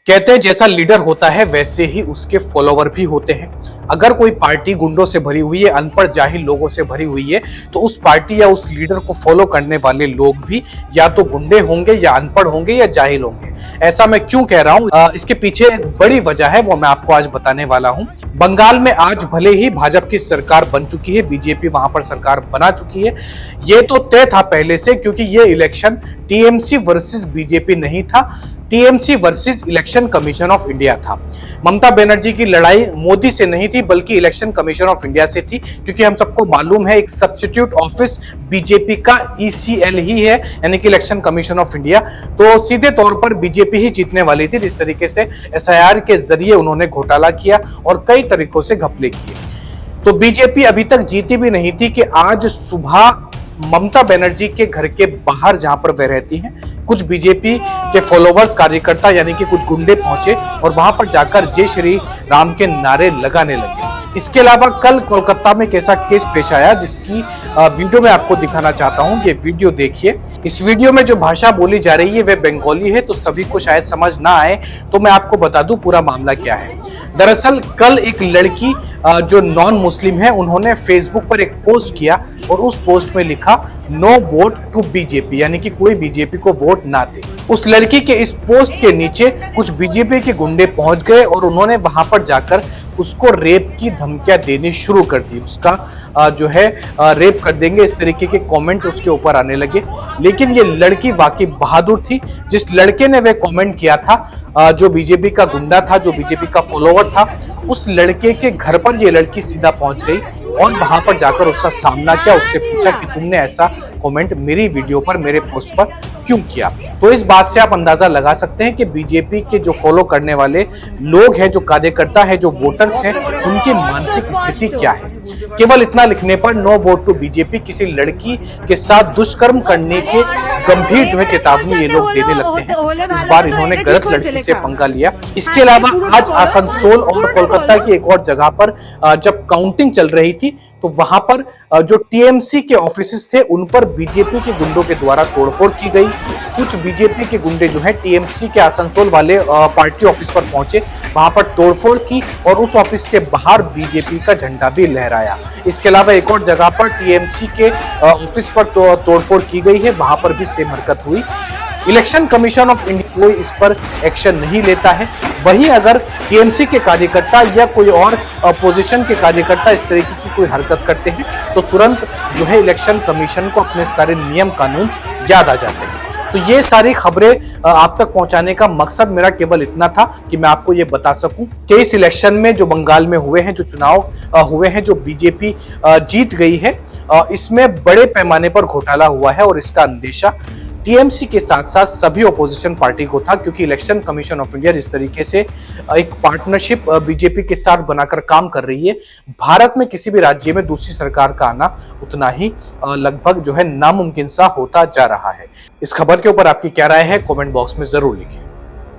कहते हैं जैसा लीडर होता है वैसे ही उसके फॉलोवर भी होते हैं। अगर कोई पार्टी गुंडों से भरी हुई है, अनपढ़ जाहिल लोगों से भरी हुई है, तो उस पार्टी या उस लीडर को फॉलो करने वाले लोग भी या तो गुंडे होंगे या अनपढ़ होंगे या जाहिल होंगे। ऐसा मैं क्यों कह रहा हूं, इसके पीछे एक बड़ी वजह है, वो मैं आपको आज बताने वाला हूं। बंगाल में आज भले ही भाजपा की सरकार बन चुकी है, बीजेपी वहां पर सरकार बना चुकी है, ये तो तय था पहले से, क्योंकि ये इलेक्शन टीएमसी वर्सेस बीजेपी नहीं था, TMC versus election commission of India था। ममता बनर्जी की लड़ाई मोदी से नहीं थी बल्कि इलेक्शन कमीशन ऑफ इंडिया से थी, क्योंकि हम सबको मालूम है एक सब्स्टिट्यूट ऑफिस बीजेपी का ईसीएल ही है, यानी कि इलेक्शन कमीशन ऑफ इंडिया। तो सीधे तौर पर बीजेपी ही जीतने वाली थी। जिस तरीके से एसआईआर के जरिए उन्होंने घोटाला किया और कई तरीकों से घपले किए, तो बीजेपी अभी तक जीती भी नहीं थी कि आज सुबह ममता बनर्जी के घर के बाहर जहां पर वह रहती हैं, कुछ बीजेपी के फॉलोवर्स कार्यकर्ता यानी कि कुछ गुंडे पहुंचे और वहां पर जाकर जय श्री राम के नारे लगाने लगे। इसके अलावा कल कोलकाता में कैसा केस पेश आया जिसकी वीडियो में आपको दिखाना चाहता हूं। ये वीडियो देखिए। इस वीडियो में जो भाषा बोली जा रही है वह बंगाली है, तो सभी को शायद समझ ना आए, तो मैं आपको बता दूं पूरा मामला क्या है। दरअसल कल एक लड़की जो नॉन मुस्लिम है, उन्होंने फेसबुक पर एक पोस्ट किया और उस पोस्ट में लिखा नो वोट टू बीजेपी, यानी कि कोई बीजेपी को वोट ना दे। उस लड़की के इस पोस्ट के नीचे कुछ बीजेपी के गुंडे पहुंच गए और उन्होंने वहां पर जाकर उसको रेप की धमकियां देनी शुरू कर दी। उसका जो है रेप कर देंगे, इस तरीके के कमेंट उसके ऊपर आने लगे। लेकिन ये लड़की वाकई बहादुर थी। जिस लड़के ने वह कमेंट किया था, जो बीजेपी का गुंडा था, जो बीजेपी का फॉलोवर था, उस लड़के के घर पर ये लड़की सीधा पहुंच गई और वहां पर जाकर उसका सामना किया, उससे पूछा कि तुमने ऐसा कमेंट मेरी वीडियो पर, मेरे पोस्ट पर क्यों किया। तो इस बात से आप अंदाजा लगा सकते हैं कि बीजेपी के जो फॉलो करने वाले लोग हैं, जो कार्यकर्ता है, जो वोटर्स हैं, उनकी मानसिक स्थिति क्या है। केवल इतना लिखने पर नो वोट टू बीजेपी किसी लड़की के साथ दुष्कर्म करने के गंभीर जो है चेतावनी ये लोग देने लगते हैं। इस बार इन्होंने गलत लड़की से पंगा लिया। इसके अलावा आज आसनसोल और कोलकाता की एक और जगह पर जब काउंटिंग चल रही थी, तो वहां पर जो टीएमसी के ऑफिसेस थे उन पर बीजेपी के गुंडों के द्वारा तोड़फोड़ की गई। कुछ बीजेपी के गुंडे जो हैं टीएमसी के आसनसोल वाले पार्टी ऑफिस पर पहुंचे, वहां पर तोड़फोड़ की और उस ऑफिस के बाहर बीजेपी का झंडा भी लहराया। इसके अलावा एक और जगह पर टीएमसी के ऑफिस पर तोड़फोड़ की गई है, वहां पर भी सेम हरकत हुई। इलेक्शन कमीशन ऑफ इंडिया कोई इस पर एक्शन नहीं लेता है। वहीं अगर टीएमसी के कार्यकर्ता या कोई और अपोजिशन के कार्यकर्ता इस तरीके की कोई हरकत करते हैं, तो तुरंत जो है इलेक्शन कमीशन को अपने सारे नियम कानून याद आ जाते हैं। तो ये सारी खबरें आप तक पहुंचाने का मकसद मेरा केवल इतना था कि मैं आपको ये बता सकूं कि इस इलेक्शन में जो बंगाल में हुए हैं, जो चुनाव हुए हैं, जो बीजेपी जीत गई है, इसमें बड़े पैमाने पर घोटाला हुआ है और इसका अंदेशा टीएमसी के साथ साथ सभी ओपोजिशन पार्टी को था, क्योंकि इलेक्शन कमीशन ऑफ इंडिया जिस तरीके से एक पार्टनरशिप बीजेपी के साथ बनाकर काम कर रही है, भारत में किसी भी राज्य में दूसरी सरकार का आना उतना ही लगभग जो है नामुमकिन सा होता जा रहा है। इस खबर के ऊपर आपकी क्या राय है, कमेंट बॉक्स में जरूर लिखें।